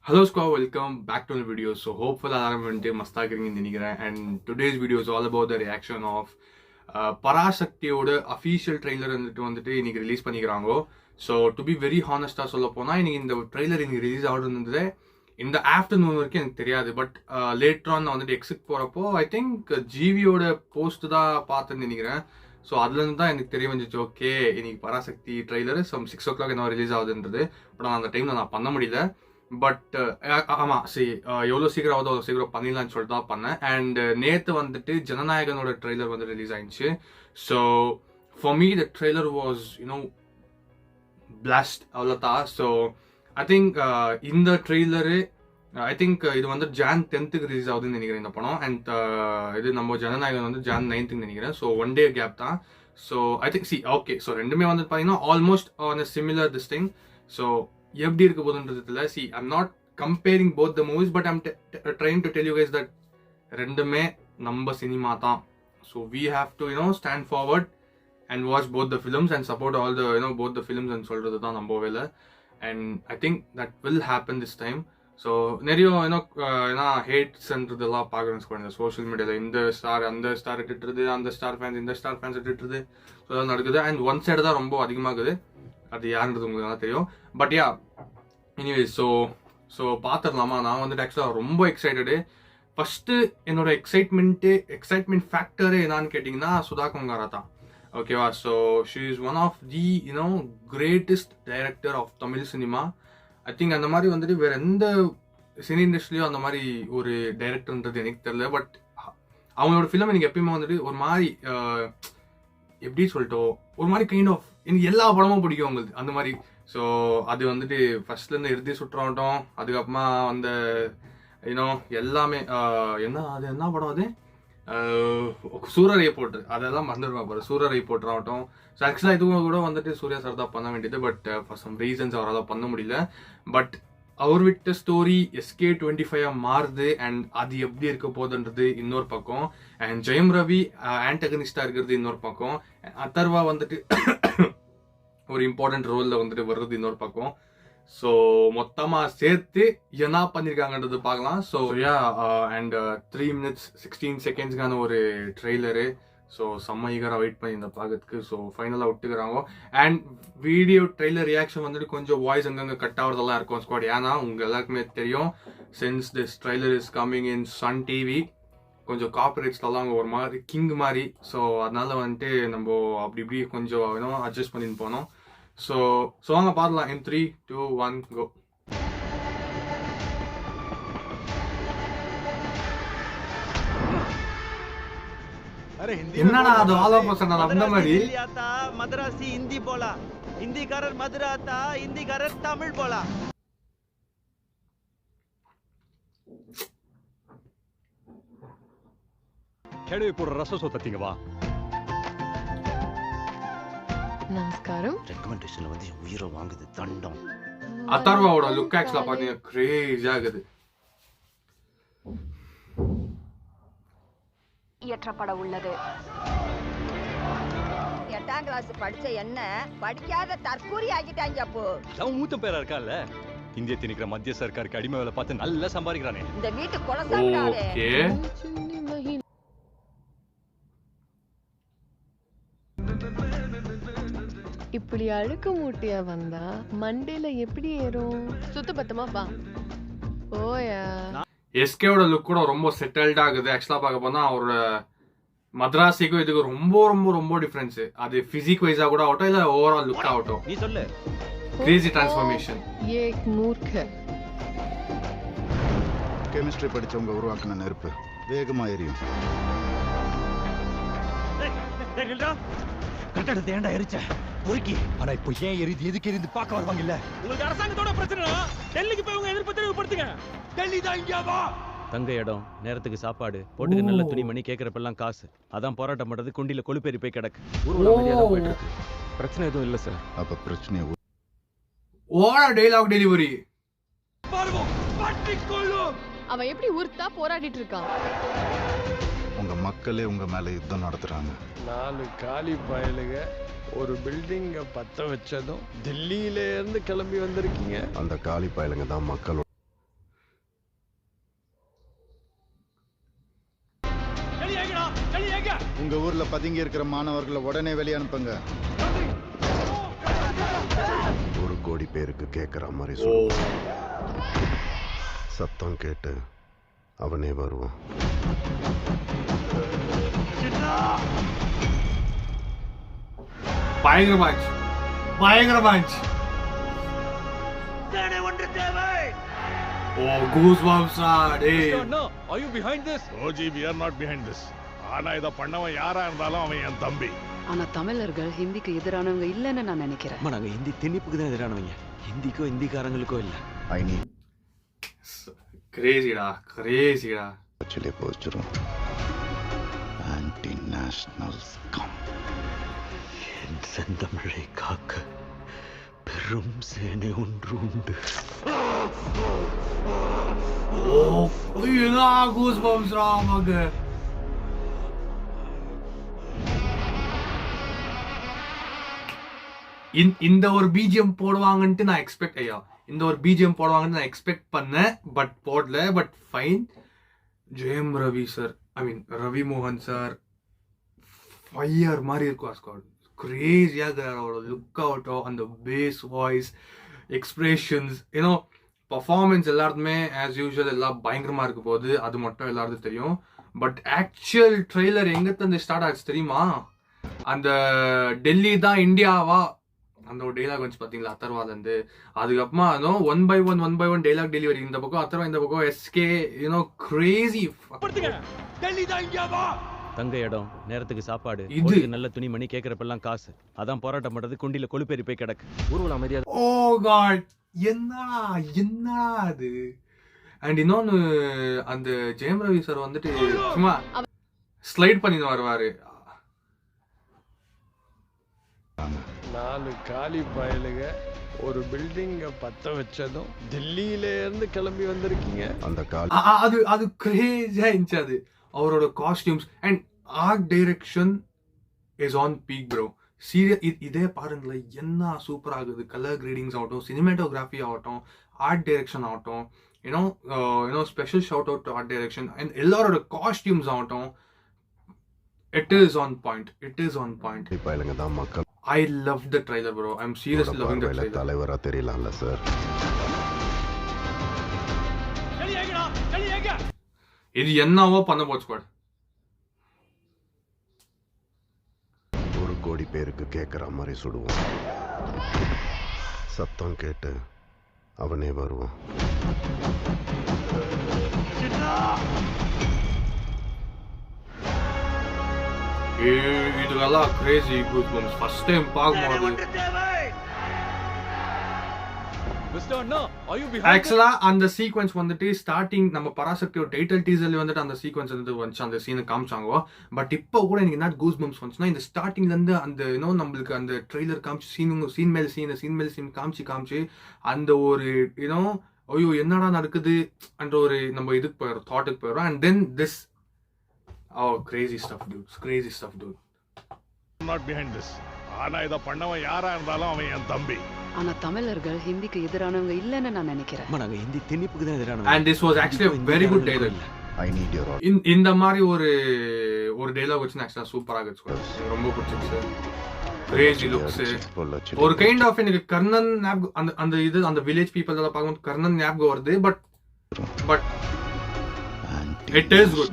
Hello squad, welcome back to the video. So hopefully I'm going to mastaking in the and today's video is all about the reaction of Parashaktiyoda official trailer வந்துட்டு இன்னைக்கு release பண்ணிக்கிறாங்க. So to be very ஹானஸ்டாக சொல்ல போனால் இன்னைக்கு இந்த trailer இன்னைக்கு release ஆகுறது இந்த ஆஃப்டர்நூன் வரைக்கும் எனக்கு தெரியாது. பட் லேட்டர் ஆன் நான் வந்துட்டு எக்ஸிட் போகிறப்போ ஐ திங்க் ஜிவியோட போஸ்ட் தான் பார்த்துன்னு நினைக்கிறேன். ஸோ அதுலேருந்து தான் எனக்கு தெரிய வந்துச்சு, ஓகே இன்னைக்கு பராசக்தி ட்ரெய்லர் சம் 6 o'clock என்ன ரிலீஸ் ஆகுதுன்றது. பட் அந்த டைமில் நான் பண்ண முடியல. பட் ஆமாம் சரி, எவ்வளோ சீக்கிரம் ஆகுதோ அவ்வளோ சீக்கிரம் பண்ணிடலான்னு சொல்லிட்டு தான் பண்ணேன். அண்ட் நேற்று வந்துட்டு ஜனநாயகனோட ட்ரெய்லர் வந்து ரிலீஸ் ஆயிடுச்சு. So for me the trailer was blast அவ்வளோதான். ஸோ ஐ திங்க் இந்த ட்ரெய்லரு ஐ திங்க் இது வந்து Jan 10th ரிலீஸ் ஆகுதுன்னு நினைக்கிறேன் இந்த படம். அண்ட் இது நம்ம ஜனநாயகன் வந்து Jan 9th நினைக்கிறேன். ஸோ 1 day கேப் தான். So I think okay so ரெண்டுமே வந்து பார்த்தீங்கன்னா almost on similar this thing. So எப்படி இருக்க போதுன்றதுல I'm not comparing both the movies, but I'm trying to tell you guys that ரெண்டுமே நம்ம சினிமா தான். So we have to stand forward and watch both the films and support all the both the films and சொல்றது தான் நம்ம வேலை. and I think that will happen this time. So நிறைய ஹேட்ஸ்ன்றதெல்லாம் பார்க்குறேன் கூட இந்த சோஷியல் மீடியாவில். இந்த ஸ்டார் அந்த ஸ்டார் இட்டுறது, அந்த ஸ்டார் ஃபேன்ஸ் இந்த ஸ்டார் ஃபேன்ஸ் இட்டுறது, ஸோ அதெல்லாம் நடக்குது. அண்ட் ஒன் சைடு தான் ரொம்ப அதிகமாகுது, அது யாருன்றது உங்களுக்கு நல்லா தெரியும். பட் யா எனிவேஸ் ஸோ பார்த்துடலாமா. நான் வந்துட்டு ஆக்சுவலாக ரொம்ப எக்ஸைட்டடு. ஃபஸ்ட்டு என்னோட எக்ஸைட்மெண்ட் ஃபேக்டரு என்னான்னு கேட்டிங்கன்னா சுதா கொங்காரா தான். ஓகேவா. So she is one of the greatest director of Tamil cinema. I think அந்த மாதிரி வந்துட்டு வேற எந்த சினி இண்டஸ்ட்ரியும் அந்த மாதிரி ஒரு டைரக்டர்ன்றது எனக்கு தெரியல. பட் அவங்களோட ஃபிலிம் எனக்கு எப்பயுமே வந்துட்டு ஒரு மாதிரி எப்படி சொல்லிட்டோம், ஒரு மாதிரி கைண்ட் ஆஃப் எனக்கு எல்லா படமும் பிடிக்கும் உங்களுக்கு அந்த மாதிரி. ஸோ அது வந்துட்டு ஃபர்ஸ்ட்லேருந்து இறுதி சுற்றாகட்டும், அதுக்கப்புறமா அந்த எல்லாமே என்ன படம் அது சூரரை போட்டு அதெல்லாம் மறந்துடுவா பாரு, சூரரை போட்டுறாகட்டும். ஸோ ஆக்சுவலாக இதுவும் கூட வந்துட்டு சூர்யா சார் தான் பண்ண வேண்டியது. பட் ஃபார் சம் ரீசன்ஸ் அவரால் பண்ண முடியல. பட் அவர் விட்ட ஸ்டோரி SK25 மாறுது. அண்ட் அது எப்படி இருக்க போகுதுன்றது இன்னொரு பக்கம். அண்ட் ஜெயம் ரவி ஆன்டகனிஸ்டாக இருக்கிறது இன்னொரு பக்கம். அதர்வா வந்துட்டு ஒரு இம்பார்ட்டன்ட் ரோலில் வந்துட்டு வர்றது இன்னொரு பக்கம். ஸோ மொத்தமாக சேர்த்து என்ன பண்ணியிருக்காங்கன்றது பார்க்கலாம். So yeah and 3 minutes 16 seconds ஒரு ட்ரெய்லரு. ஸோ செம்ம ஈகராக வெயிட் பண்ணி இந்த பார்க்கறதுக்கு. ஸோ ஃபைனலாக விட்டுக்கிறாங்க. அண்ட் வீடியோ ட்ரெய்லர் ரியாக்ஷன் வந்துட்டு கொஞ்சம் வாய்ஸ் அங்கங்கே கட் ஆகிறதெல்லாம் இருக்கும் ஸ்குவாட். ஏன்னா உங்கள் எல்லாருக்குமே தெரியும், since this trailer is coming in Sun TV, கொஞ்சம் காப்பரேட்ஸ்லாம் ஒரு மாதிரி கிங் மாதிரி. ஸோ அதனால வந்துட்டு நம்ம அப்படி இப்படி கொஞ்சம் அட்ஜஸ்ட் பண்ணின்னு போனோம். ஸோ வாங்க பார்க்கலாம். in 3, 2, 1 go. என்னடா அது ஆல் ஆஃப் அஸ் அந்த மாதிரி மதராசி ஹிந்தி போலா, ஹிந்திக்காரர் மதுராத்தா, ஹிந்திக்காரர் தமிழ் போலா. ಕೆಡವಿ ಪೂರ ರಸ ಸೋತತ್ತೀங்க வா. நமஸ்காரம். ரெக்கமெண்டேஷன்ல வந்து உயிரை வாங்குது தண்டம். அதர்வாவோட லுக் ஆக்சுவலா பாத்தீங்கன்னா கிரேஸியா இருக்குது. இயற்றப்பட உள்ளது. 8ஆம் கிளாஸ் படிச்ச என்ன படிக்காத தற்கூரி ஆகிட்டாங்க. அப்போ அவன் மூத்த பேரா இருக்கான்ல, இந்திய திணிக்கிற மத்திய சர்க்காருக்கு அடிமை வேலை பார்த்து நல்லா சம்பாதிக்கிறானே. இந்த வீட்டு குலசாமிடாதே. ஓகே இப்படி அழுக்கு மூட்டையா வந்தா மண்டையில எப்படி ஏறும்? சுத்த பத்தமா வா. ஓயா எஸ்கேவோட லுக் கூட ரொம்ப செட்டில்டா இருக்குது. ஆக்சுவலா பார்க்க போனா அவரோட மദ്രാസിக்கும் இதுக்கு ரொம்ப ரொம்ப ரொம்ப டிஃபரன்ஸ். அது பிசிக் வைஸா கூட ஆகட்டும், இல்ல ஓவரால் லுக் ஆகட்டும். நீ சொல்லு. Crazy transformation. ஏக் மூர்க்க. கெமிஸ்ட்ரி படிச்சவங்க உருவாக்கின நெருப்பு வேகமா எரியும். கட்டடத்தை ஏன்டா எரிச்ச பொறுக்கி? ஆனா இப்போ ஏன் எரிது, எதுக்கு எரிந்து பார்க்க வருவாங்க இல்ல? உங்களுக்கு அரசாங்கத்தோட பிரச்சனை, டெல்லிக்கு போய் உங்க எதிர்ப்பு தெரிவிப்படுத்துங்க. டெல்லி தான் இங்க வா. தங்க இடம், நேரத்துக்கு சாப்பாடு, போட்டுக்கு நல்ல துணிமணி, கேட்கறப்பெல்லாம் காசு. அதான் போராட்டம் பண்றது குண்டில கொழுப்பேறி போய் கிடக்கு. ஊர்வலம் அமைதியா தான் போயிட்டு இருக்கு. பிரச்சனை எதுவும் இல்ல சார். அப்ப பிரச்சனை ஓட டெய்லாக் டெலிவரி. அவன் எப்படி உருத்தா போராடிட்டு இருக்கான். உங்க மக்களே உங்க மேல யுத்தம் நடத்துறாங்க. 4 காலி பயலுக ஒரு பில்டிங்க பத்த வச்சதும் டெல்லியில இருந்து கிளம்பி வந்திருக்கீங்க. அந்த காலி பயலுங்க தான் மக்களோட உங்க ஊர்ல பதுங்கி இருக்கிற மாணவர்களை உடனே வெளியே அனுப்புங்க. 1 கோடி பேருக்கு கேட்குற மாதிரி சொல்லுவான். சத்தம் கேட்டு அவனே வருவான். பயங்கர மேட்ச். ஓ கூஸ்பம்ஸ் டேய். அண்ணா, are you behind this? Roji, we are not behind this. ஆனா இத பண்ணவன் யாரா இருந்தாலும் அவன் என் தம்பி. ஆனா தமிழர்கள் ஹிந்திக்கு எதிரானவங்க இல்லைன்னு நான் நினைக்கிறேன். அம்மா நாங்க ஹிந்தி திணிப்புக்கு தான் எதிரானவங்க, ஹிந்திக்கோ ஹிந்திக்காரங்களுக்கோ இல்ல. ஐ நீட் கிரேசிடா. ஆக்சுவலி போச்சிரும். Anti nationals come. என் செந்தமிழை காக்க பெரும் சேனை ஒன்று உண்டு. ஓ என்ன கூஸ்பம்ஸ் ராமக. இந்த ஒரு பிஜிஎம் போடுவாங்கன்ட்டு நான் எக்ஸ்பெக்ட் பண்ணேன். பட் போடல. But fine. Jayam Ravi sir, I mean Ravi மோகன் சார் ஃபயர் மாதிரி இருக்கும். ஸ்காட் கிரேசியாக இருக்கிறார். அவரோட லுக் ஆகட்டும், அந்த பேஸ் வாய்ஸ், எக்ஸ்பிரஷன்ஸ், ஏன்னோ பர்ஃபார்மன்ஸ் எல்லாருக்குமே ஆஸ் யூஷுவல் எல்லாம் பயங்கரமாக இருக்க போகுது. அது மட்டும் எல்லாருக்கும் தெரியும். பட் ஆக்சுவல் ட்ரெய்லர் எங்கேருந்து ஸ்டார்ட் ஆச்சு தெரியுமா? அந்த டெல்லி தான் இந்தியாவா அந்த ஒரு டைலாக் வந்து பார்த்தீங்களா அத்தர்வாலேருந்து. அதுக்கப்புறமா one by one dialogue delivery. இந்த பக்கம் அத்தர்வா, இந்த பக்கம் எஸ்கே. கிரேசி. டெல்லி தான் இந்தியாவா? தங்க இடம், நேரத்துக்கு சாப்பாடு, இது போட்டுக்க நல்ல துணிமணி, கேட்கறப்பெல்லாம் காசு. அதான் போராட்டம் பண்றது குண்டில கொழுப்பேறி போய் கிடக்கு. ஊர்வலம் அமைதியா. ஓ காட், என்ன அது. அண்ட் இன்னொன்னு, அந்த ஜெயம் ரவி சார் வந்துட்டு சும்மா ஸ்லைட் பண்ணி வருவாரு. 4 காலி பயலுக ஒரு பில்டிங்க பத்த வச்சதும் டெல்லியில இருந்து கிளம்பி வந்திருக்கீங்க. அந்த கால் அது கிரேசியா இருந்துச்சு. அது அவரோட costumes and art direction is on peak bro. இதே பாருங்களேன், என்ன சூப்பர் ஆகுது. கலர் கிரேடிங்ஸ் ஆகட்டும், சினிமாட்டோகிராஃபி ஆகட்டும், ஆர்ட் டைரக்ஷன் ஆகட்டும், you know special shout out to art direction and எல்லாரோட காஸ்டியூம்ஸ் ஆகட்டும். It is on point. பயலுங்க தான் மக்கள். I love the trailer bro. I'm seriously loving the trailer. தலைவரா தெரியலாம்ல சார். இது என்னவோ பண்ண போச்சு ஸ்குவாட். 1 கோடி பேருக்கு கேட்குற மாதிரி சுடுவான். சத்தம் கேட்டு அவனே வருவான். இதுவெல்லாம் கிரேசி கூஸ்பம்ஸ். ஃபர்ஸ்ட் டைம் பார்க்கும்போது ஆக்சுவலா அந்த சீக்வன்ஸ் வந்துட்டு ஸ்டார்டிங் நம்ம பராசக்தியோட டைட்டில் டீசர்ல வந்துட்டு அந்த சீக்வன்ஸ் வந்துச்சு, அந்த சீனை காமிச்சாங்க. பட் இப்போ கூட எனக்கு என்ன கூஸ்பம்ஸ் வந்துச்சுன்னா, இந்த ஸ்டார்டிங்ல இருந்து அந்த நம்மளுக்கு அந்த ட்ரெய்லர் காமிச்சு சீன் மேல் சீன் காமிச்சு அந்த ஒரு ஐயோ என்னடா நடக்குது என்ற ஒரு நம்ம இதுக்கு போயிடும், தாட்டுக்கு போயிடும். And then this crazy stuff dude. I'm not behind this. ஆனா இத பண்ணவன் யாரா இருந்தாலும் அவன் என் தம்பி. ஆனா தமிழர்கள் ஹிந்திக்கு எதிரானவங்க இல்லைன்னு நான் நினைக்கிறேன். அம்மா நாங்க ஹிந்தி திணிப்புக்கு தான் எதிரானவங்க. And this was actually a very good dialogue. I need your order. இந்த மாதிரி ஒரு டைலாக் வச்சு ஆக்சுவலா சூப்பரா இருக்கு. ரொம்ப பிடிச்சிருச்சு. Crazy looks. ஒரு கைண்ட் ஆஃப் எனக்கு கர்ணன் அந்த இது அந்த வில்லேஜ் பீப்பிள் எல்லாம் பார்க்கும்போது கர்ணன் ஞாபகம் வருது. But it is good.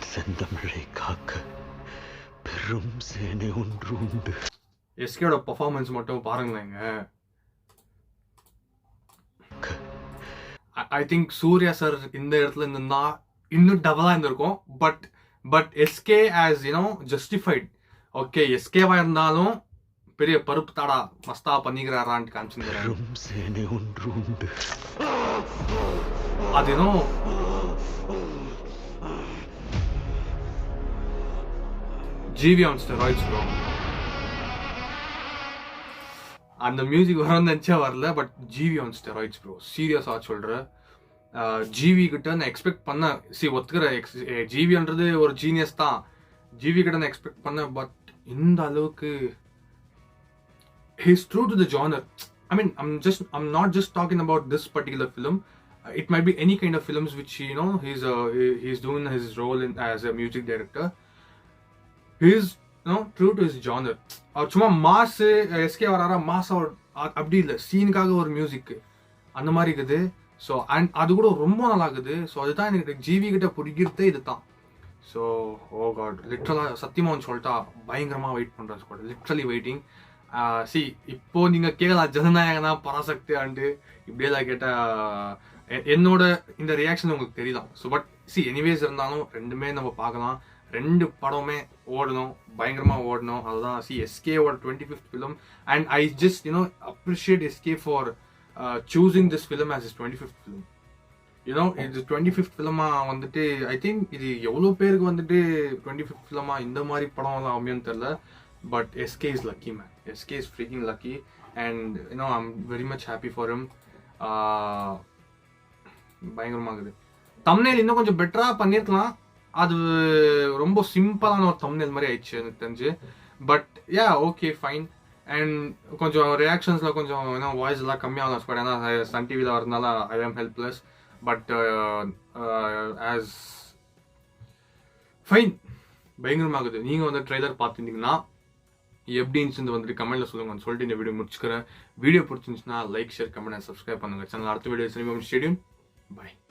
செந்தமிழை காக்க பெரும் சேனை ஒன்று உண்டு. எஸ்கேயோட பெர்ஃபார்மன்ஸ் மட்டும் பாருங்களேங்க. ஐ திங்க் சூர்யா சார் இந்த இடத்துல இருந்தா இன்னும் டபுளா இருந்திருக்கும். But SK as justified. Okay, எஸ்கேவா இருந்தாலும் பெரிய பருப்பு தாடா மஸ்தா பண்ணிக்கிறாரான்னு காமிச்சிருந்தாரு. பெரும் சேனை ஒன்று உண்டு. அது ஜிவி ஆன் ஸ்டெராய்ட்ஸ் ப்ரோ. அந்த மியூசிக் வரணும்னு நினச்சா வரல. But GV on steroids bro. சீரியஸாக சொல்கிறேன். ஜிவி கிட்ட நான் எக்ஸ்பெக்ட் பண்ணேன். ஜிவின்றது ஒரு ஜீனியஸ் தான். ஜிவி கிட்ட நான் எக்ஸ்பெக்ட் பண்ணேன். பட் இந்த அளவுக்கு he's true to the genre. I mean, I'm not just talking about this particular film. it might be any kind of films which he's doing his role in as a music director. He's true to his genre. அவர் சும்மா mass SK வராரா mass அப்படி இல்லை, சீனுக்காக ஒரு music அந்த மாதிரி இருக்குது. So and அது கூட ரொம்ப நல்லா இருக்குது. ஸோ அதுதான் எனக்கு ஜிவி கிட்ட பிடிக்கிறதே இது தான். ஸோ ஓ காட், லிட்ரலாக சத்தியமாக சொல்லிட்டா பயங்கரமாக வெயிட் பண்ணுறேன் ஸ்குவாட், லிட்ரலி வெயிட்டிங். இப்போ நீங்கள் கேட்கலாம் ஜனநாயகனா பராசக்தி ஆண்டு இப்படியெல்லாம் கேட்டால் என்னோட இந்த ரியாக்ஷன் உங்களுக்கு தெரியலாம். ஸோ பட் எனிவேஸ் இருந்தாலும் ரெண்டுமே நம்ம பார்க்கலாம். 2 படமே ஓடணும், பயங்கரமாக ஓடணும். அதுதான் எஸ்கேவோட 25th film. And I just appreciate SK for choosing this film as is 25th film. இது 25th ஃபிலிமாக வந்துட்டு ஐ திங்க் இது எவ்வளோ பேருக்கு வந்துட்டு 25th ஃபிலிமாக இந்த மாதிரி படம்லாம் அமையும் தெரில. But SK is lucky man, SK is freaking lucky. And I'm very much happy for him. பயங்கரமாகுது. தம்ப்நெயில் இன்னும் கொஞ்சம் பெட்டராக பண்ணியிருக்கலாம். அது ரொம்ப சிம்பிளான ஒரு தம்ப்நெயில் மாதிரி ஆயிடுச்சு எனக்கு தெரிஞ்சு. But okay fine. அண்ட் கொஞ்சம் ரியாக்ஷன்ஸில் கொஞ்சம் வாய்ஸ் எல்லாம் கம்மியாகலாம் ஸ்குவாட், ஏன்னா சன் டிவியில் வரதுனால I am helpless. But as fine, பயங்கரமாகுது. நீங்கள் வந்து ட்ரெய்லர் பார்த்துருந்தீங்கன்னா எப்படி இருந்துச்சு வந்துட்டு கமெண்ட்டில் சொல்லுங்க சொல்லிட்டு இந்த வீடியோ முடிச்சுக்கிறேன். வீடியோ பிடிச்சிருந்துச்சுன்னா like, share, comment and subscribe பண்ணுங்கள் சேனல். அடுத்த வீடியோ ஸ்டேடியம். பை.